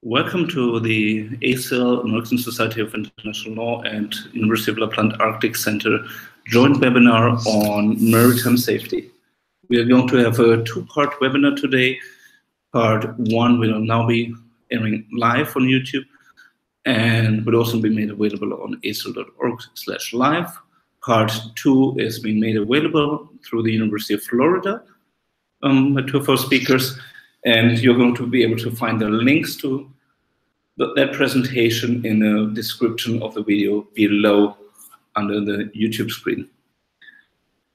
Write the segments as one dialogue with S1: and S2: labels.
S1: Welcome to the ASIL, American Society of International Law, and University of Lapland Arctic Center joint webinar on maritime safety. We are going to have a two-part webinar today. Part one will now be airing live on YouTube and will also be made available on asil.org/live. Part two is being made available through the University of Florida by two of our speakers. And you're going to be able to find the links to that presentation in the description of the video below under the YouTube screen.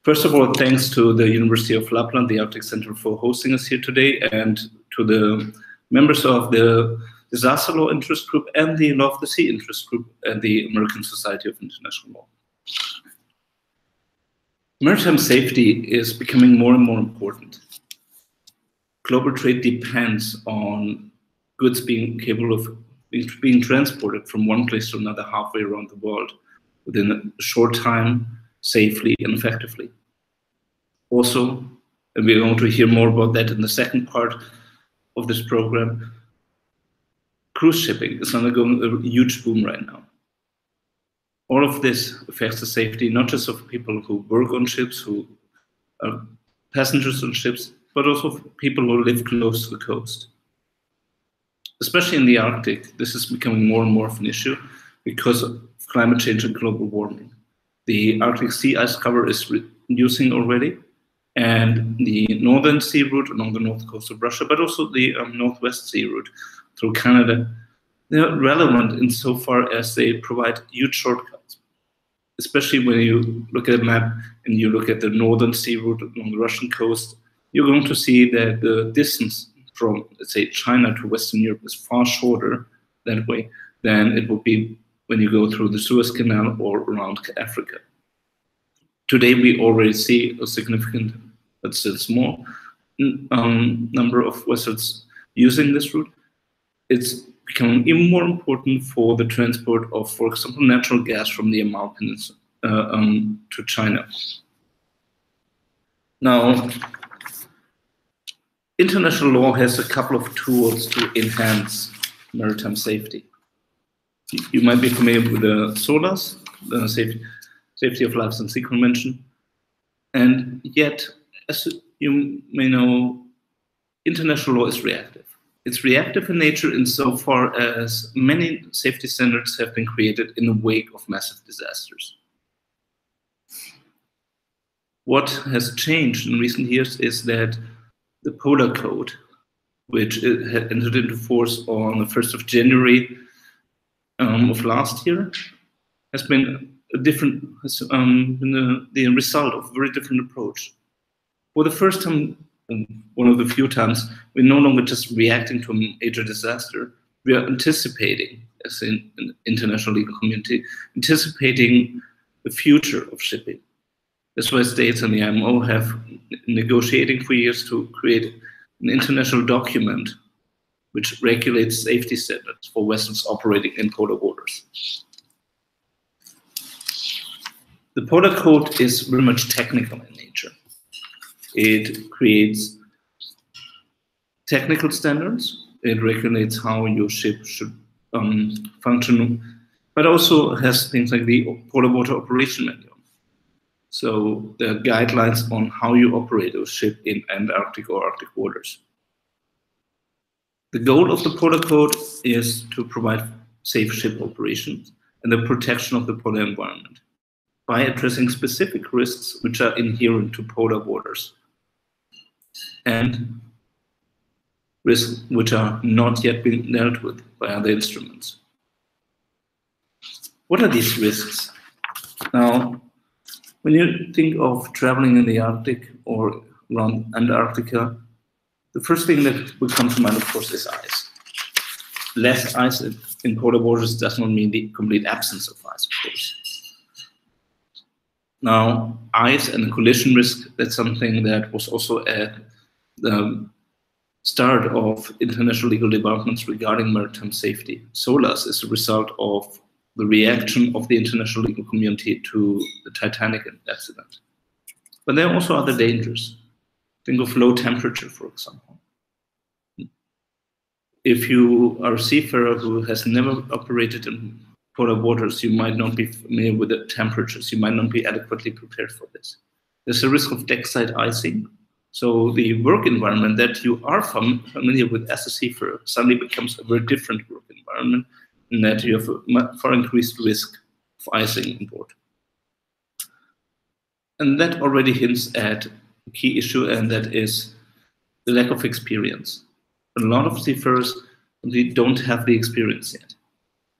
S1: First of all, thanks to the University of Lapland, the Arctic Center, for hosting us here today, and to the members of the Disaster Law Interest Group and the Law of the Sea Interest Group at the American Society of International Law. Maritime safety is becoming more and more important. Global trade depends on goods being capable of being transported from one place to another halfway around the world within a short time, safely and effectively. Also, and we're going to hear more about that in the second part of this program, cruise shipping is undergoing a huge boom right now. All of this affects the safety, not just of people who work on ships, who are passengers on ships, but also people who live close to the coast. Especially in the Arctic, this is becoming more and more of an issue because of climate change and global warming. The Arctic sea ice cover is reducing already, and the northern sea route along the north coast of Russia, but also the northwest sea route through Canada, they're relevant insofar as they provide huge shortcuts. Especially when you look at a map and you look at the northern sea route along the Russian coast, you're going to see that the distance from, let's say, China to Western Europe is far shorter that way than it would be when you go through the Suez Canal or around Africa. Today, we already see a significant, but still small, number of vessels using this route. It's becoming even more important for the transport of, for example, natural gas from the Amal Peninsula to China. Now, international law has a couple of tools to enhance maritime safety. You might be familiar with the SOLAS, the Safety of Lives and Sea Convention, and yet, as you may know, international law is reactive. It's reactive in nature insofar as many safety standards have been created in the wake of massive disasters. What has changed in recent years is that the Polar Code, which had entered into force on the 1st of January of last year, has been the result of a very different approach. For the first time, one of the few times, we're no longer just reacting to a major disaster. We are anticipating, as in an international legal community, anticipating the future of shipping. That's why states and the IMO have negotiating for years to create an international document which regulates safety standards for vessels operating in polar waters. The Polar Code is very much technical in nature. It creates technical standards. It regulates how your ship should function, but also has things like the Polar Water Operation Manual. So there are guidelines on how you operate a ship in Antarctic or Arctic waters. The goal of the Polar Code is to provide safe ship operations and the protection of the polar environment by addressing specific risks which are inherent to polar waters and risks which are not yet being dealt with by other instruments. What are these risks? Now, when you think of traveling in the Arctic or around Antarctica, the first thing that will come to mind, of course, is ice. Less ice in polar waters does not mean the complete absence of ice, of course. Now, ice and the collision risk, that's something that was also at the start of international legal developments regarding maritime safety. SOLAS is a result of the reaction of the international legal community to the Titanic accident. But there are also other dangers. Think of low temperature, for example. if you are a seafarer who has never operated in polar waters, you might not be familiar with the temperatures. You might not be adequately prepared for this. There's a risk of deckside icing. So the work environment that you are familiar with as a seafarer suddenly becomes a very different work environment, in that you have a far increased risk of icing on board. And that already hints at a key issue, and that is the lack of experience. A lot of seafarers don't have the experience yet.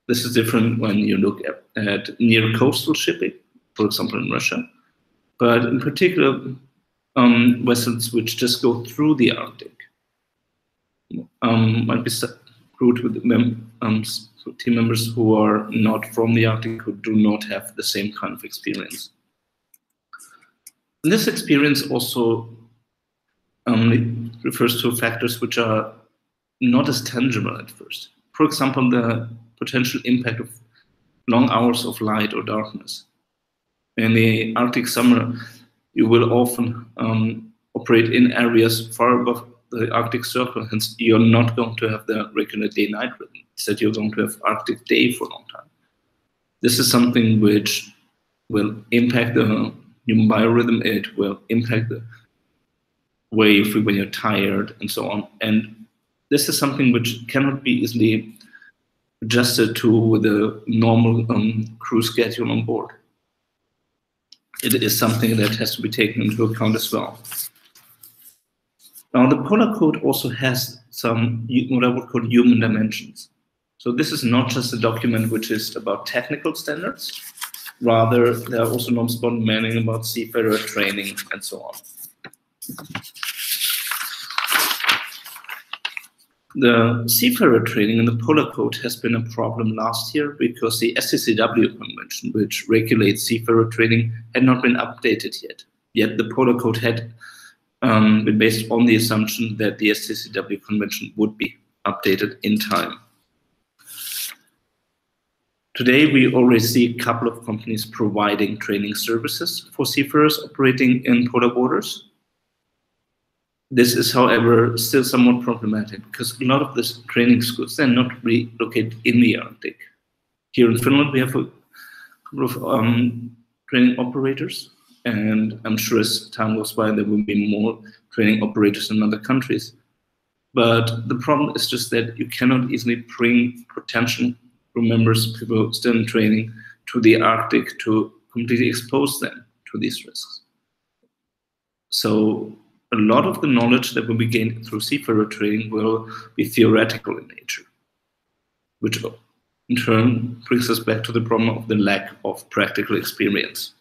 S1: This is different when you look at near coastal shipping, for example, in Russia, but in particular, vessels which just go through the Arctic might be crewed with team members who are not from the Arctic, who do not have the same kind of experience. And this experience also refers to factors which are not as tangible at first. For example, the potential impact of long hours of light or darkness. In the Arctic summer, you will often operate in areas far above the Arctic Circle, hence you're not going to have the regular day-night rhythm. Instead, you're going to have Arctic day for a long time. This is something which will impact the human biorhythm. It will impact the way you feel when you're tired and so on. And this is something which cannot be easily adjusted to the normal crew schedule on board. It is something that has to be taken into account as well. Now, the Polar Code also has some what I would call human dimensions. So this is not just a document which is about technical standards. Rather, there are also norms about manning, about seafarer training, and so on. The seafarer training in the Polar Code has been a problem last year because the STCW convention, which regulates seafarer training, had not been updated yet. Yet the Polar Code had been based on the assumption that the STCW convention would be updated in time. Today, we already see a couple of companies providing training services for seafarers operating in polar waters. This is, however, still somewhat problematic because a lot of these training schools, they're not really located in the Arctic. Here in Finland, we have a couple of training operators, and I'm sure as time goes by, there will be more training operators in other countries. But the problem is just that you cannot easily bring potential crew members, people still in training, to the Arctic to completely expose them to these risks. So a lot of the knowledge that will be gained through seafarer training will be theoretical in nature, which in turn brings us back to the problem of the lack of practical experience.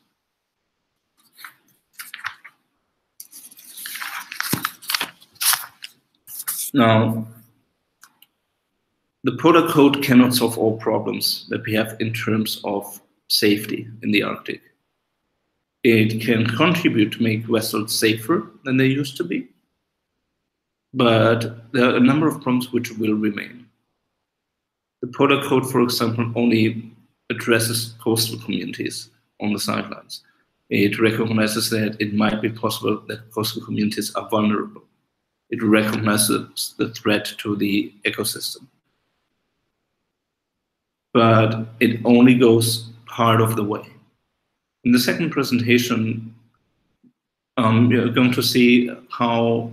S1: Now, the Polar Code cannot solve all problems that we have in terms of safety in the Arctic. It can contribute to make vessels safer than they used to be, but there are a number of problems which will remain. The Polar Code, for example, only addresses coastal communities on the sidelines. It recognizes that it might be possible that coastal communities are vulnerable. It recognizes the threat to the ecosystem. But it only goes part of the way. In the second presentation, you're going to see how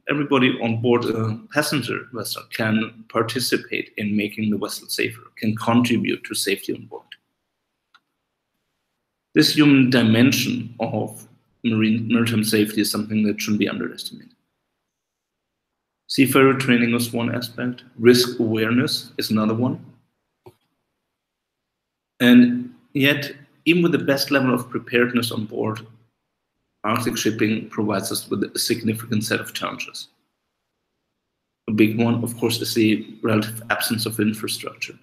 S1: everybody on board a passenger vessel can participate in making the vessel safer, can contribute to safety on board. This human dimension of maritime safety is something that shouldn't be underestimated. Seafarer training is one aspect, risk awareness is another one. And yet, even with the best level of preparedness on board, Arctic shipping provides us with a significant set of challenges. A big one, of course, is the relative absence of infrastructure.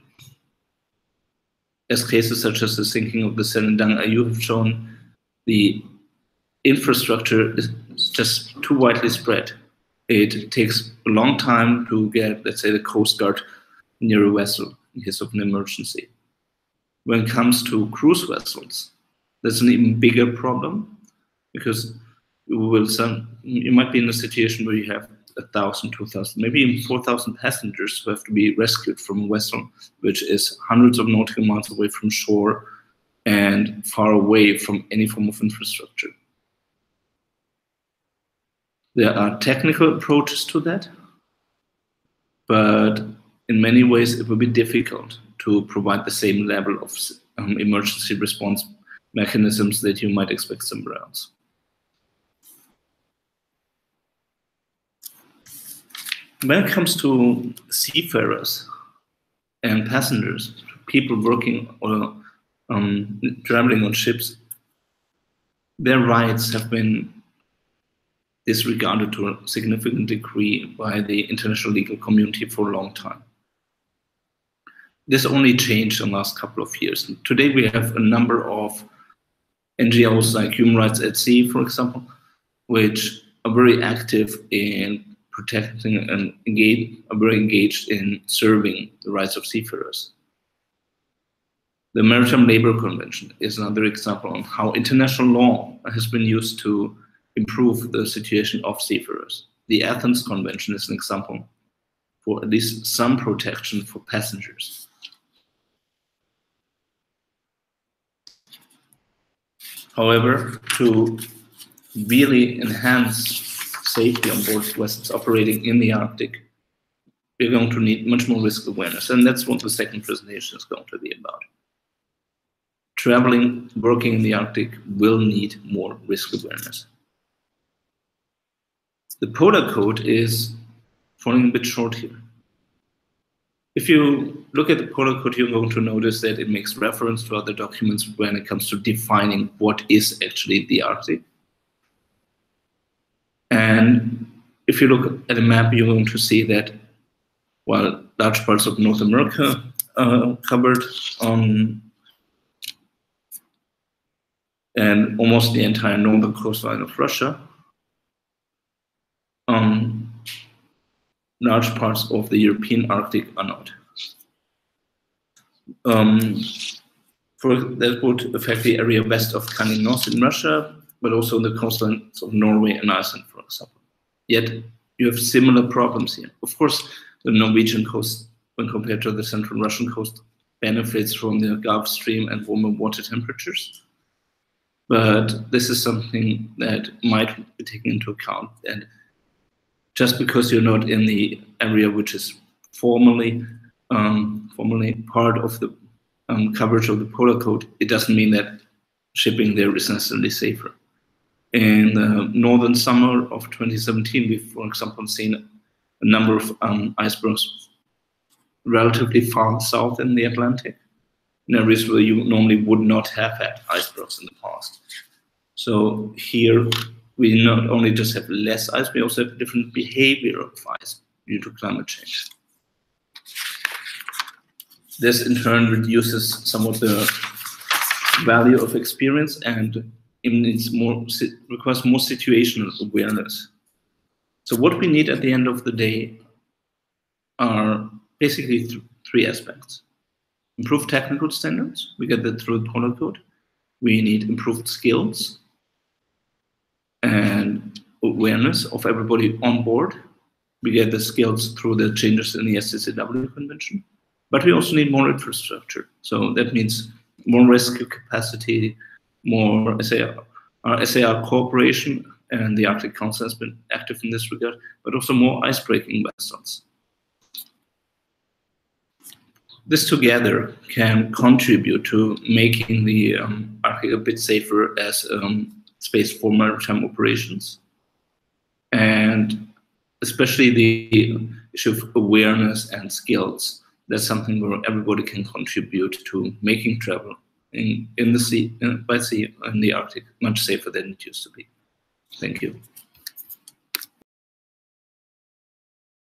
S1: As cases such as the sinking of the Serendang Ayu have shown, the infrastructure is just too widely spread. It takes a long time to get, let's say, the Coast Guard near a vessel in case of an emergency. When it comes to cruise vessels, that's an even bigger problem because you might be in a situation where you have 1,000, 2,000, maybe even 4,000 passengers who have to be rescued from a vessel which is hundreds of nautical miles away from shore and far away from any form of infrastructure. There are technical approaches to that, but in many ways it will be difficult to provide the same level of emergency response mechanisms that you might expect somewhere else. When it comes to seafarers and passengers, people working or traveling on ships, their rights have been disregarded to a significant degree by the international legal community for a long time. This only changed in the last couple of years. Today we have a number of NGOs like Human Rights at Sea, for example, which are very active in protecting and are very engaged in serving the rights of seafarers. The Maritime Labour Convention is another example on how international law has been used to improve the situation of seafarers. The Athens Convention is an example for at least some protection for passengers. However, to really enhance safety on board vessels operating in the Arctic, we're going to need much more risk awareness, and that's what the second presentation is going to be about. Traveling, working in the Arctic will need more risk awareness. The Polar Code is falling a bit short here. If you look at the Polar Code, you're going to notice that it makes reference to other documents when it comes to defining what is actually the Arctic. And if you look at a map, you're going to see that while large parts of North America are covered, and almost the entire northern coastline of Russia, large parts of the European Arctic are not. That would affect the area west of Kaliningrad in Russia, but also the coastlines of Norway and Iceland, for example. Yet you have similar problems here. Of course, the Norwegian coast, when compared to the central Russian coast, benefits from the Gulf Stream and warmer water temperatures. But this is something that might be taken into account. And just because you're not in the area which is formally part of the coverage of the Polar Code, it doesn't mean that shipping there is necessarily safer. In the northern summer of 2017, we've, for example, seen a number of icebergs relatively far south in the Atlantic, in areas where you normally would not have had icebergs in the past. So here, we not only just have less ice, we also have different behavior of ice due to climate change. This in turn reduces some of the value of experience and requires more situational awareness. So what we need at the end of the day are basically three aspects. Improved technical standards, we get that through the Polar Code. We need improved skills and awareness of everybody on board. We get the skills through the changes in the SCCW Convention. But we also need more infrastructure. So that means more rescue capacity, more SAR cooperation, and the Arctic Council has been active in this regard, but also more icebreaking vessels. This together can contribute to making the Arctic a bit safer as space for maritime operations. And especially the issue of awareness and skills, that's something where everybody can contribute to making travel in the sea, by sea in the Arctic much safer than it used to be. Thank you.